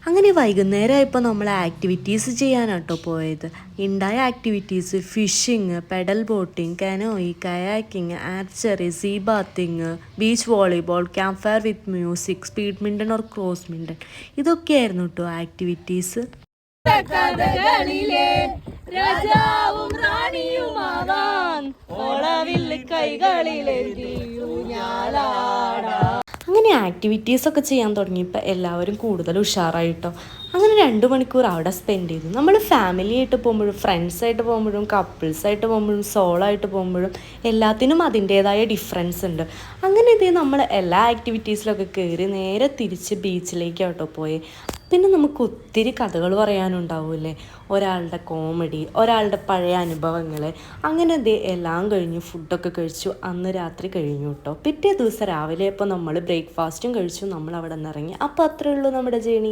അങ്ങനെ വൈകുന്നേരമായപ്പോൾ നമ്മൾ ആക്ടിവിറ്റീസ് ചെയ്യാനാട്ടോ പോയത്. ഉണ്ടായ activities fishing, pedal boating, canoe, kayaking, archery, sea bathing, beach volleyball, camp fire with music, speedminton or crossminton, ഇതൊക്കെയായിരുന്നു കേട്ടോ ആക്ടിവിറ്റീസ്. രാജാവും റാണിയുമാവാൻ അങ്ങനെ ആക്ടിവിറ്റീസൊക്കെ ചെയ്യാൻ തുടങ്ങിയപ്പോൾ എല്ലാവരും കൂടുതൽ ഉഷാറായിട്ടോ. അങ്ങനെ 2 മണിക്കൂർ അവിടെ സ്പെൻഡ് ചെയ്തു. നമ്മൾ ഫാമിലി ആയിട്ട് പോകുമ്പോഴും ഫ്രണ്ട്സായിട്ട് പോകുമ്പോഴും കപ്പിൾസായിട്ട് പോകുമ്പോഴും സോളോ ആയിട്ട് പോകുമ്പോഴും എല്ലാത്തിനും അതിൻ്റേതായ ഡിഫറൻസ് ഉണ്ട്. അങ്ങനെ ഇതേ നമ്മൾ എല്ലാ ആക്ടിവിറ്റീസിലൊക്കെ കയറി നേരെ തിരിച്ച് ബീച്ചിലേക്കാട്ടോ പോയി. പിന്നെ നമുക്ക് ഒത്തിരി കഥകൾ പറയാനുണ്ടാവില്ലേ, ഒരാളുടെ കോമഡി, ഒരാളുടെ പഴയ അനുഭവങ്ങൾ. അങ്ങനെ ദേ എല്ലാം കഴിഞ്ഞു, ഫുഡൊക്കെ കഴിച്ചു. അന്ന് രാത്രി കഴിഞ്ഞു കേട്ടോ. പിറ്റേ ദിവസം രാവിലെ ഇപ്പോൾ നമ്മൾ ബ്രേക്ക്ഫാസ്റ്റും കഴിച്ചു, നമ്മൾ അവിടെ നിന്ന് ഇറങ്ങി. അപ്പോൾ അത്രയേ ഉള്ളൂ നമ്മുടെ ജേണി.